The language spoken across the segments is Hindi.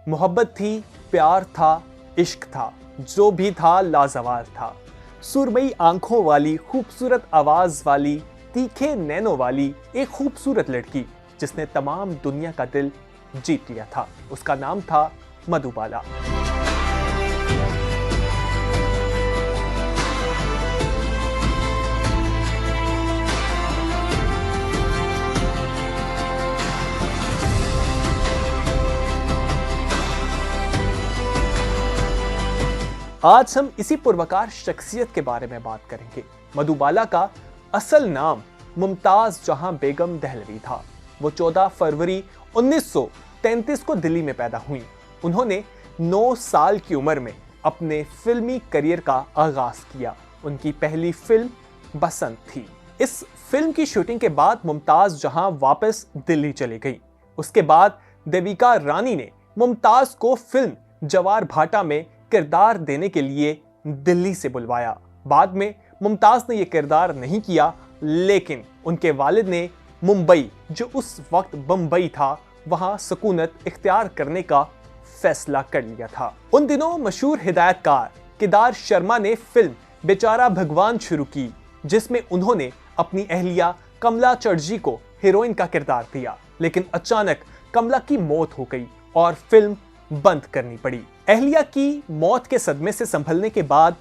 मोहब्बत थी, प्यार था, इश्क था, जो भी था लाजवाब था। सुरमई आंखों वाली, खूबसूरत आवाज वाली, तीखे नैनों वाली एक खूबसूरत लड़की जिसने तमाम दुनिया का दिल जीत लिया था। उसका नाम था मधुबाला। आज हम इसी पुरवकार शख्सियत के बारे में बात करेंगे। मधुबाला का असल नाम मुमताज जहां बेगम दहलवी था। वो 14 फरवरी 1933 को दिल्ली में पैदा हुई। उन्होंने 9 साल की उम्र में अपने फिल्मी करियर का आगाज किया। उनकी पहली फिल्म बसंत थी। इस फिल्म की शूटिंग के बाद मुमताज जहां वापस दिल्ली चली गई। उसके बाद देविका रानी ने मुमताज को फिल्म जवार भाटा में किरदार देने के लिए दिल्ली से बुलवाया। बाद में मुमताज ने यह किरदार नहीं किया, लेकिन उनके वालिद ने मुंबई, जो उस वक्त बंबई था, वहां सुकूनत इख्तियार करने का फैसला कर लिया था। उन दिनों मशहूर हिदायतकार केदार शर्मा ने फिल्म बेचारा भगवान शुरू की, जिसमें उन्होंने अपनी अहलिया कमला चटर्जी को हीरोइन का किरदार दिया। लेकिन अचानक कमला की मौत हो गई और फिल्म बंद करनी पड़ी। अहलिया की मौत के सदमे से संभलने के बाद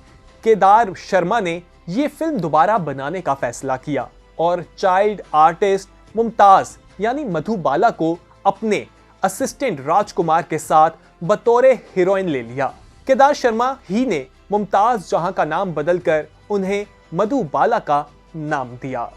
केदार शर्मा ने यह फिल्म दोबारा बनाने का फैसला किया और चाइल्ड आर्टिस्ट मुमताज यानी मधुबाला को अपने असिस्टेंट राजकुमार के साथ बतौर हीरोइन ले लिया। केदार शर्मा ही ने मुमताज जहां का नाम बदलकर उन्हें मधुबाला का नाम दिया।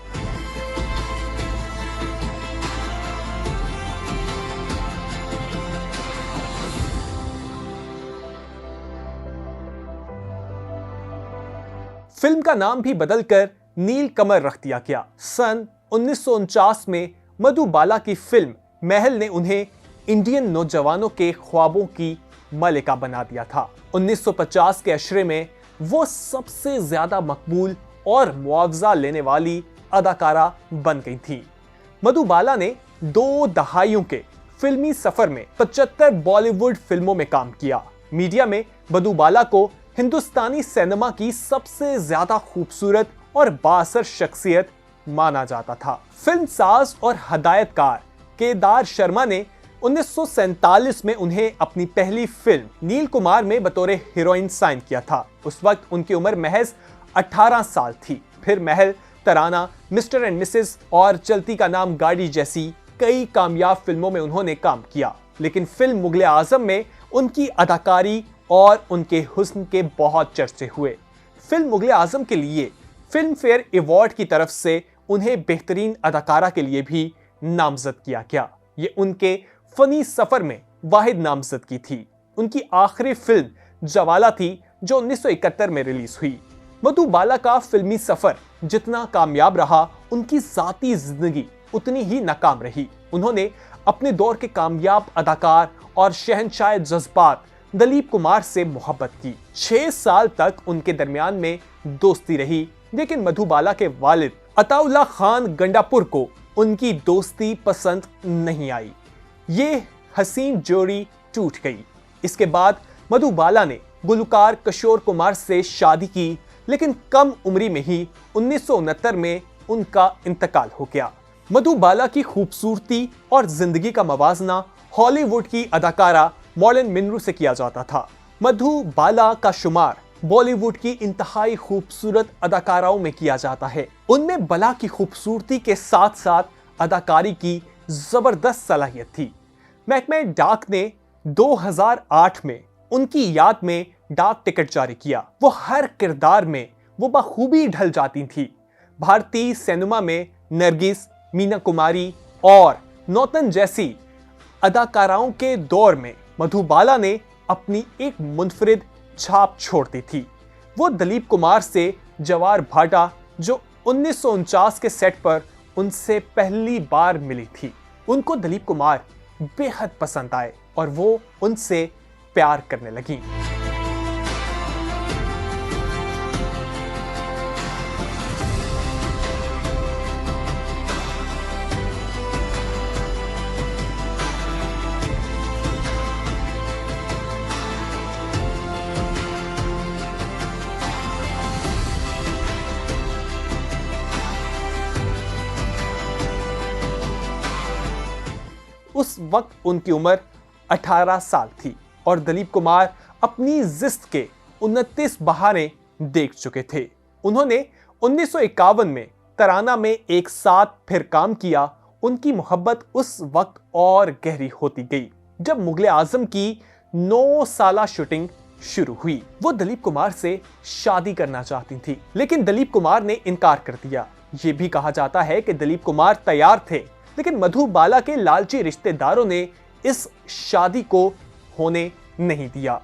फिल्म का नाम भी बदलकर नील कमर रख दिया गया। सन 1949 में मधुबाला की फिल्म महल ने उन्हें इंडियन नौजवानों के ख्वाबों की मलिका बना दिया था। 1950 के अशरे में वो सबसे ज्यादा मकबूल और मुआवजा लेने वाली अदाकारा बन गई थी। मधुबाला ने 2 दहाइयों के फिल्मी सफर में 75 बॉलीवुड फिल्मों में काम किया। मीडिया में मधुबाला को हिंदुस्तानी सिनेमा की सबसे ज्यादा खूबसूरत और बाअसर शख्सियत माना जाता था। फिल्म साज और हदायतकार केदार शर्मा ने 1947 में उन्हें अपनी पहली फिल्म नील कुमार में बतौर हीरोइन साइन किया था। उस वक्त उनकी उम्र महज 18 साल थी। फिर महल, तराना, मिस्टर एंड मिसेस और चलती का नाम गाड़ी जैसी कई कामयाब फिल्मों में उन्होंने काम किया। लेकिन फिल्म मुगले आजम में उनकी अदाकारी और उनके हुस्न के बहुत चर्चे हुए। फिल्म मुगले आजम के लिए फिल्म फेयर अवार्ड की तरफ से उन्हें बेहतरीन अदाकारा के लिए भी नामजद किया गया। ये उनके फनी सफर में वाहिद नामजदगी थी। उनकी आखिरी फिल्म जवाला थी, जो 1971 में रिलीज हुई। मधुबाला का फिल्मी सफर जितना कामयाब रहा, उनकी जाती जिंदगी उतनी ही नाकाम रही। उन्होंने अपने दौर के कामयाब अदाकार और शहंशाह जज्बात दिलीप कुमार से मोहब्बत की। 6 साल तक उनके दरमियान में दोस्ती रही, लेकिन मधुबाला के वालिद अताउल्लाह खान गंडापुर को उनकी दोस्ती पसंद नहीं आई। ये हसीन जोड़ी टूट गई। इसके बाद मधुबाला ने गुलकार किशोर कुमार से शादी की, लेकिन कम उम्री में ही 1969 में उनका इंतकाल हो गया। मधुबाला की खूबसूरती और जिंदगी का मवाजना हॉलीवुड की अदाकारा मॉर्लिन मिनरू से किया जाता था। मधुबाला का शुमार बॉलीवुड की इंतहाई खूबसूरत अदाकाराओं में किया जाता है। उनमें बला की खूबसूरती के साथ साथ अदाकारी की जबरदस्त सलाहियत थी। महकमे डाक ने 2008 में उनकी याद में डाक टिकट जारी किया। वो हर किरदार में वो बखूबी ढल जाती थी। भारतीय सिनेमा में नरगिस, मीना कुमारी और नौतन जैसी अदाकाराओं के दौर में मधुबाला ने अपनी एक मुनफरिद छाप छोड़ दी थी। वो दिलीप कुमार से जवार भाटा, जो 1949 के सेट पर उनसे पहली बार मिली थी, उनको दिलीप कुमार बेहद पसंद आए और वो उनसे प्यार करने लगी। वक्त उनकी उम्र 18 साल थी और दिलीप कुमार अपनी जिस्त के 29 बहारे देख चुके थे। उन्होंने 1951 में तराना में एक साथ फिर काम किया। उनकी मोहब्बत उस वक्त और गहरी होती गई जब मुगले आजम की 9 साला शूटिंग शुरू हुई। वो दिलीप कुमार से शादी करना चाहती थी, लेकिन दिलीप कुमार ने इनकार कर दिया। ये भी कहा जाता है कि दिलीप कुमार तैयार थे, लेकिन मधुबाला के लालची रिश्तेदारों ने इस शादी को होने नहीं दिया।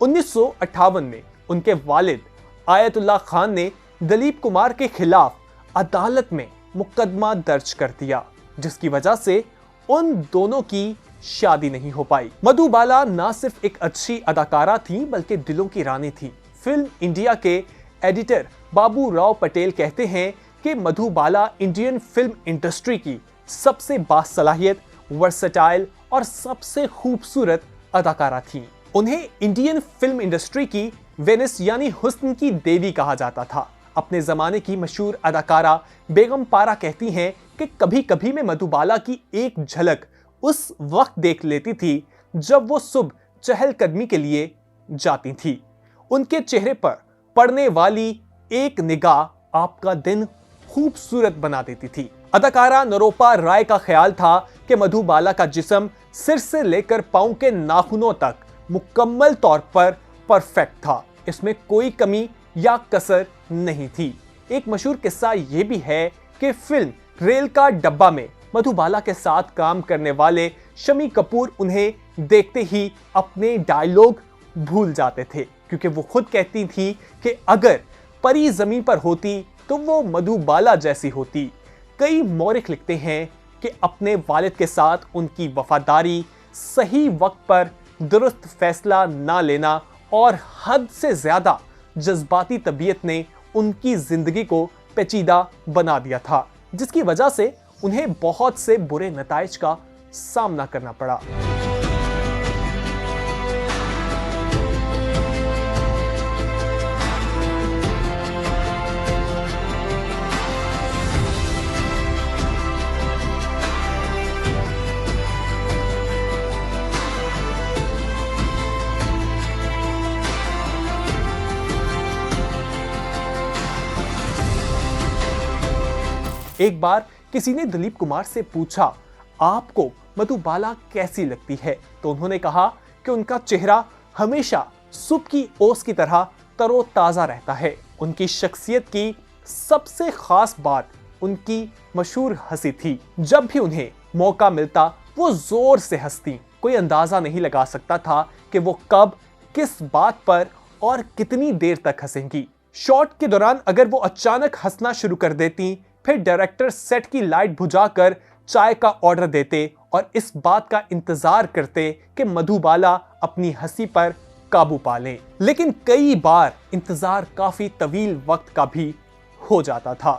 1958 में उनके वालिद आयतुल्लाह खान ने दिलीप कुमार के खिलाफ अदालत में मुकदमा दर्ज कर दिया, जिसकी वजह से उन दोनों की शादी नहीं हो पाई। मधुबाला ना सिर्फ एक अच्छी अदाकारा थी बल्कि दिलों की रानी थी। फिल्म इंडिया के एडिटर बाबू राव पटेल कहते हैं कि मधुबाला इंडियन फिल्म इंडस्ट्री की सबसे बासलाहियत, वर्सेटाइल और सबसे खूबसूरत अदाकारा थी। उन्हें इंडियन फिल्म इंडस्ट्री की वेनिस यानी हुस्न की देवी कहा जाता था। अपने जमाने की मशहूर अदाकारा बेगम पारा कहती हैं कि कभी कभी मैं मधुबाला की एक झलक उस वक्त देख लेती थी जब वो सुबह चहलकदमी के लिए जाती थी। उनके चेहरे पर पड़ने वाली एक निगाह आपका दिन खूबसूरत बना देती थी। अदाकारा नरोपा राय का ख्याल था कि मधुबाला का जिस्म सिर से लेकर पांव के नाखूनों तक मुकम्मल तौर पर परफेक्ट था। इसमें कोई कमी या कसर नहीं थी। एक मशहूर किस्सा यह भी है कि फिल्म रेल का डब्बा में मधुबाला के साथ काम करने वाले शमी कपूर उन्हें देखते ही अपने डायलॉग भूल जाते थे, क्योंकि वो खुद कहती थी कि अगर परी जमीन पर होती तो वो मधुबाला जैसी होती। कई मौरिख लिखते हैं कि अपने वालिद के साथ उनकी वफादारी, सही वक्त पर दुरुस्त फैसला ना लेना और हद से ज्यादा जज्बाती तबीयत ने उनकी जिंदगी को पेचीदा बना दिया था, जिसकी वजह से उन्हें बहुत से बुरे नताइज का सामना करना पड़ा। एक बार किसी ने दिलीप कुमार से पूछा, आपको मधुबाला कैसी लगती है? तो उन्होंने कहा कि उनका चेहरा हमेशा सुबह की ओस की तरह तरोताजा रहता है। उनकी शख्सियत की सबसे खास बात उनकी मशहूर हंसी थी। जब भी उन्हें मौका मिलता वो जोर से हंसती। कोई अंदाजा नहीं लगा सकता था कि वो कब, किस बात पर और कितनी देर तक हंसेंगी। शॉट के दौरान अगर वो अचानक हंसना शुरू कर देती, फिर डायरेक्टर सेट की लाइट बुझाकर चाय का ऑर्डर देते और इस बात का इंतजार करते कि मधुबाला अपनी हंसी पर काबू पा लें। लेकिन कई बार इंतजार काफी तवील वक्त का भी हो जाता था।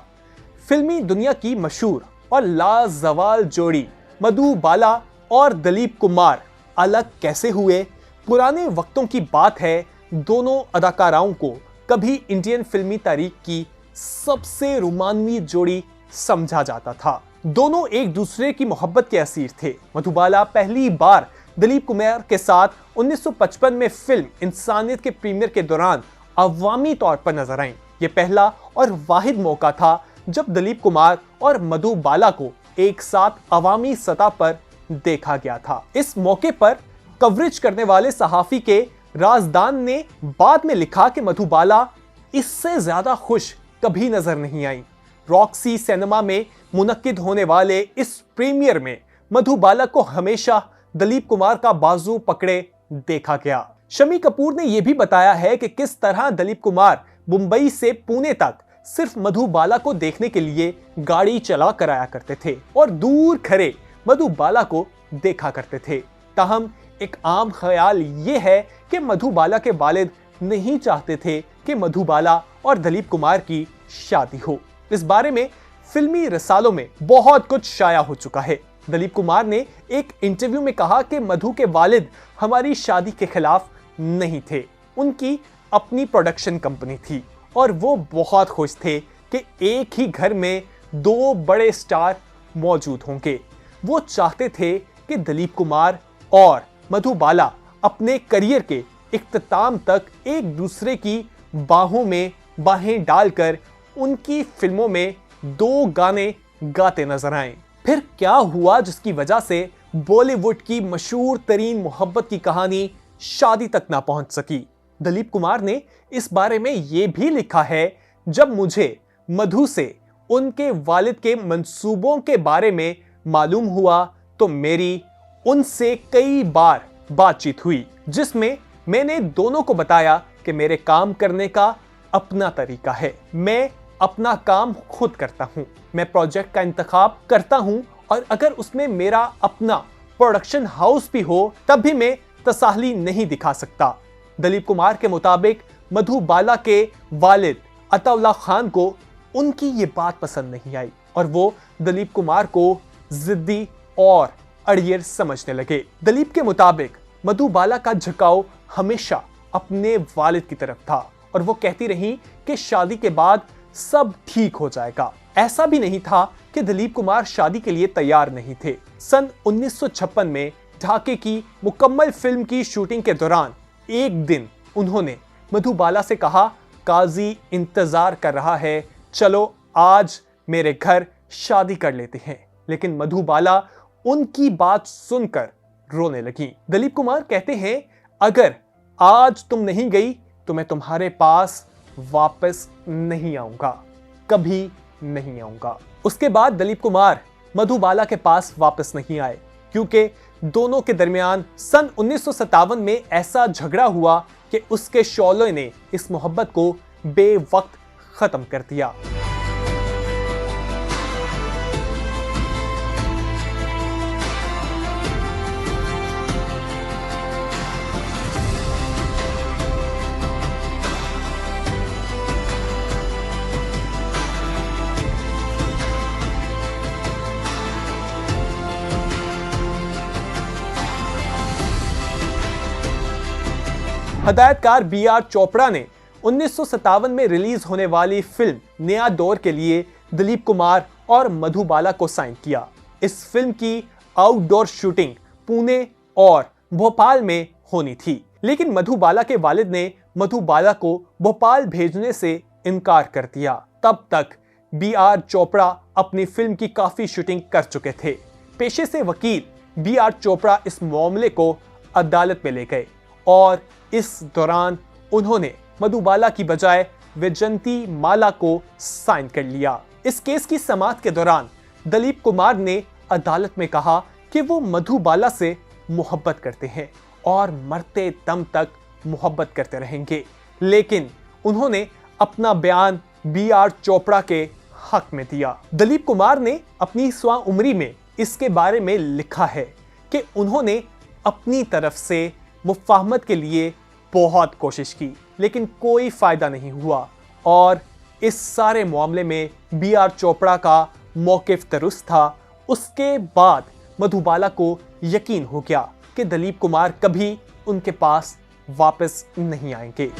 फिल्मी दुनिया की मशहूर और लाजवाल जोड़ी मधुबाला और दिलीप कुमार अलग कैसे हुए? पुराने वक्तों की बात है। दोनों अदाकाराओं को कभी इंडियन फिल्मी तारीख की सबसे रोमानवी जोड़ी समझा जाता था। दोनों एक दूसरे की मोहब्बत के असीर थे। मधुबाला पहली बार दिलीप कुमार के साथ 1955 में फिल्म इंसानियत के प्रीमियर के दौरान अवामी तौर पर नजर आईं। ये पहला और वाहिद मौका था जब दिलीप कुमार और मधुबाला को एक साथ अवामी सतह पर देखा गया था। इस मौके पर कवरेज करने वाले सहाफी के राजदान ने बाद में लिखा कि मधुबाला इससे ज्यादा खुश कभी नजर नहीं आई। रॉक्सी सिनेमा में मुनक्किद होने वाले इस प्रीमियर में मधुबाला को हमेशा दिलीप कुमार का बाजू पकड़े देखा गया। शमी कपूर ने यह भी बताया है कि किस तरह दिलीप कुमार मुंबई से पुणे तक सिर्फ मधुबाला को देखने के लिए गाड़ी चला कर आया करते थे और दूर खड़े मधुबाला को देखा करते थे। ताहम एक आम ख्याल ये है कि मधुबाला के वालिद नहीं चाहते थे कि मधुबाला और दिलीप कुमार की शादी हो। इस बारे में फिल्मी रसालों में बहुत कुछ शाया हो चुका है। दिलीप कुमार ने एक इंटरव्यू में कहा कि मधु के वालिद हमारी शादी के खिलाफ नहीं थे। उनकी अपनी प्रोडक्शन कंपनी थी और वो बहुत खुश थे कि एक ही घर में दो बड़े स्टार मौजूद होंगे। वो चाहते थे कि दिलीप कुमार और मधुबाला अपने करियर के इख्तिताम तक एक दूसरे की बाहों में बाहें डालकर उनकी फिल्मों में 2 गाने गाते नजर आए। फिर क्या हुआ जिसकी वजह से बॉलीवुड की मशहूर तरीन मोहब्बत की कहानी शादी तक ना पहुंच सकी? दिलीप कुमार ने इस बारे में यह भी लिखा है, जब मुझे मधु से उनके वालिद के मंसूबों के बारे में मालूम हुआ तो मेरी उनसे कई बार बातचीत हुई, जिसमें मैंने दोनों को बताया कि मेरे काम करने का अपना तरीका है। मैं अपना काम खुद करता हूं, मैं प्रोजेक्ट का इंतखाब करता हूं और अगर उसमें मेरा अपना प्रोडक्शन हाउस भी हो तब भी मैं तसाहली नहीं दिखा सकता। दिलीप कुमार के मुताबिक मधुबाला के वालिद अताउल्लाह खान को उनकी ये बात पसंद नहीं आई और वो दिलीप कुमार को जिद्दी और अड़ियल समझने लगे। दिलीप के मुताबिक मधुबाला का झुकाव हमेशा अपने वालिद की तरफ था और वो कहती रही कि शादी के बाद सब ठीक हो जाएगा। ऐसा भी नहीं था कि दिलीप कुमार शादी के लिए तैयार नहीं थे। सन 1956 में ढाके की मुकम्मल फिल्म की शूटिंग के दौरान एक दिन उन्होंने मधुबाला से कहा, काजी इंतजार कर रहा है, चलो आज मेरे घर शादी कर लेते हैं। लेकिन मधुबाला उनकी बात सुनकर रोने लगी। दिलीप कुमार कहते हैं, अगर आज तुम नहीं गई तो मैं तुम्हारे पास वापस नहीं आऊंगा, कभी नहीं आऊंगा। उसके बाद दिलीप कुमार मधुबाला के पास वापस नहीं आए क्योंकि दोनों के दरमियान सन 1957 में ऐसा झगड़ा हुआ कि उसके शोले ने इस मोहब्बत को बेवक्त खत्म कर दिया। हदायतकार बी.आर. चोपड़ा ने 1957 में रिलीज होने वाली फिल्म नया दौर के लिए दिलीप कुमार और मधुबाला को साइन किया। इस फिल्म की आउटडोर शूटिंग पुणे और भोपाल में होनी थी, लेकिन मधुबाला के वालिद ने मधुबाला को भोपाल भेजने से इनकार कर दिया। तब तक बी.आर. चोपड़ा अपनी फिल्म की काफी शूटिंग कर चुके थे। पेशे से वकील बी.आर. चोपड़ा इस मामले को अदालत में ले गए और इस दौरान उन्होंने मधुबाला की बजाय वैजयंती माला को साइन कर लिया। इस केस की समाअत के दौरान दिलीप कुमार ने अदालत में कहा कि वो मधुबाला से मोहब्बत करते हैं और मरते दम तक मोहब्बत करते रहेंगे, लेकिन उन्होंने अपना बयान बी.आर. चोपड़ा के हक में दिया। दिलीप कुमार ने अपनी स्वाउम्री में इसके बारे में लिखा है कि उन्होंने अपनी तरफ से मुफाहमत के लिए बहुत कोशिश की, लेकिन कोई फायदा नहीं हुआ और इस सारे मामले में बी.आर. चोपड़ा का मौकिफ दुरुस्त था। उसके बाद मधुबाला को यकीन हो गया कि दिलीप कुमार कभी उनके पास वापस नहीं आएंगे।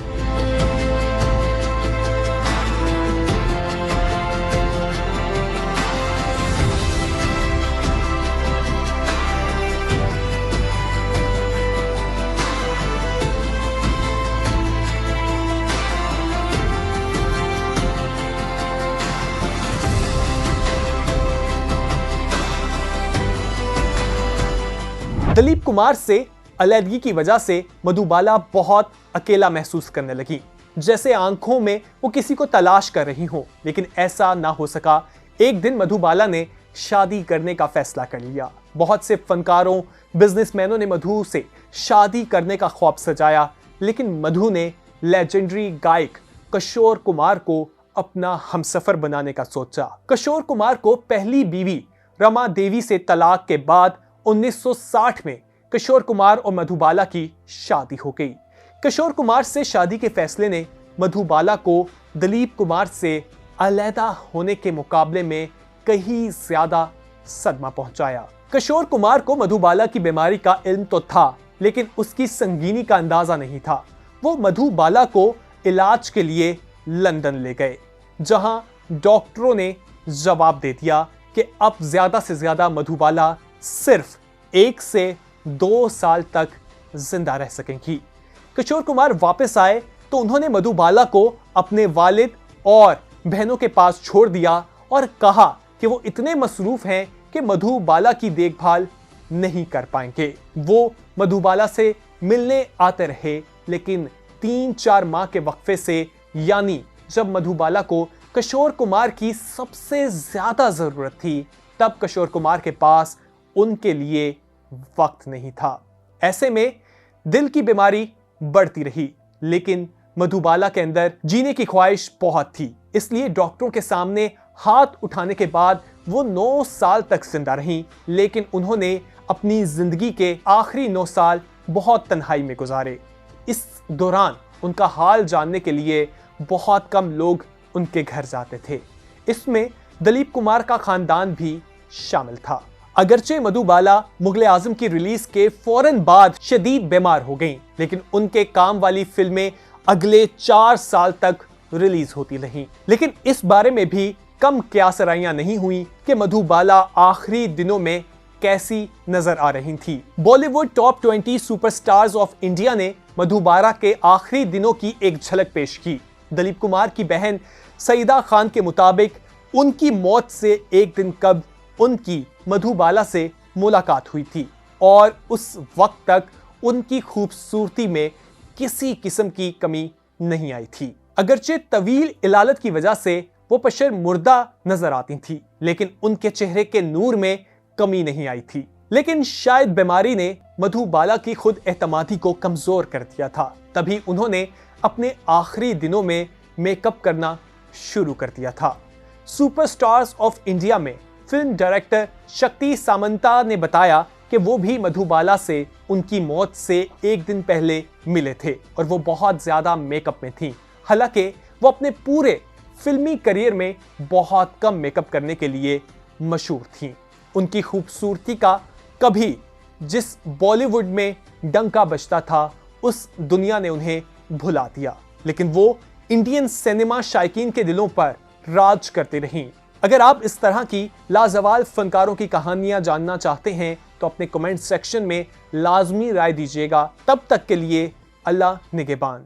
दिलीप कुमार से अलहदगी की वजह से मधुबाला बहुत अकेला महसूस करने लगी, जैसे आंखों में वो किसी को तलाश कर रही हो, लेकिन ऐसा ना हो सका। एक दिन मधुबाला ने शादी करने का फैसला कर लिया। बहुत से फनकारों, बिजनेसमैनों ने मधु से शादी करने का ख्वाब सजाया, लेकिन मधु ने लेजेंडरी गायक किशोर कुमार को अपना हमसफर बनाने का सोचा। किशोर कुमार को पहली बीवी रमा देवी से तलाक के बाद 1960 में किशोर कुमार और मधुबाला की शादी हो गई। किशोर कुमार से शादी के फैसले ने मधुबाला को दिलीप कुमार से अलहदा होने के मुकाबले में कहीं ज्यादा सदमा पहुंचाया। किशोर कुमार को मधुबाला की बीमारी का इल्म तो था, लेकिन उसकी संगीनी का अंदाजा नहीं था। वो मधुबाला को इलाज के लिए लंदन ले गए, जहां डॉक्टरों ने जवाब दे दिया कि अब ज्यादा से ज्यादा मधुबाला सिर्फ 1 से 2 साल तक जिंदा रह सकेंगी। किशोर कुमार वापस आए तो उन्होंने मधुबाला को अपने वालिद और बहनों के पास छोड़ दिया और कहा कि वो इतने मसरूफ हैं कि मधुबाला की देखभाल नहीं कर पाएंगे। वो मधुबाला से मिलने आते रहे, लेकिन 3-4 माह के वक्फे से, यानी जब मधुबाला को किशोर कुमार की सबसे ज्यादा जरूरत थी, तब किशोर कुमार के पास उनके लिए वक्त नहीं था। ऐसे में दिल की बीमारी बढ़ती रही, लेकिन मधुबाला के अंदर जीने की ख्वाहिश बहुत थी। इसलिए डॉक्टरों के सामने हाथ उठाने के बाद वो 9 साल तक जिंदा रहीं, लेकिन उन्होंने अपनी जिंदगी के आखिरी 9 साल बहुत तन्हाई में गुजारे। इस दौरान उनका हाल जानने के लिए बहुत कम लोग उनके घर जाते थे। इसमें दिलीप कुमार का खानदान भी शामिल था। अगरचे मधुबाला मुगले आजम की रिलीज के फौरन बाद शदीद बीमार हो गईं, लेकिन उनके काम वाली फिल्में अगले 4 साल तक रिलीज होती रहीं। लेकिन इस बारे में भी कम क्यासराइयां नहीं हुई कि मधुबाला आखिरी दिनों में कैसी नजर आ रही थी। Bollywood top 20 superstars of India ने मधुबाला के आखिरी दिनों की एक झलक पेश की। दिलीप कुमार की बहन सईदा खान के मुताबिक उनकी मौत से एक दिन कब उनकी मधुबाला से मुलाकात हुई थी और उस वक्त तक उनकी खूबसूरती में किसी किस्म की कमी नहीं आई थी। अगरचे तवील इलालत की वजह से वो पशर मुर्दा नजर आती थी, लेकिन उनके चेहरे के नूर में कमी नहीं आई थी। लेकिन शायद बीमारी ने मधुबाला की खुद एतमादी को कमजोर कर दिया था, तभी उन्होंने अपने आखिरी दिनों में मेकअप करना शुरू कर दिया था। सुपरस्टार्स ऑफ इंडिया में फिल्म डायरेक्टर शक्ति सामंता ने बताया कि वो भी मधुबाला से उनकी मौत से एक दिन पहले मिले थे और वो बहुत ज्यादा मेकअप में थीं। हालांकि वो अपने पूरे फिल्मी करियर में बहुत कम मेकअप करने के लिए मशहूर थीं। उनकी खूबसूरती का कभी जिस बॉलीवुड में डंका बजता था, उस दुनिया ने उन्हें भुला दिया, लेकिन वो इंडियन सिनेमा शायकीन के दिलों पर राज करती रहीं। अगर आप इस तरह की लाजवाब फनकारों की कहानियां जानना चाहते हैं तो अपने कमेंट सेक्शन में लाजमी राय दीजिएगा। तब तक के लिए अल्लाह निगहबान।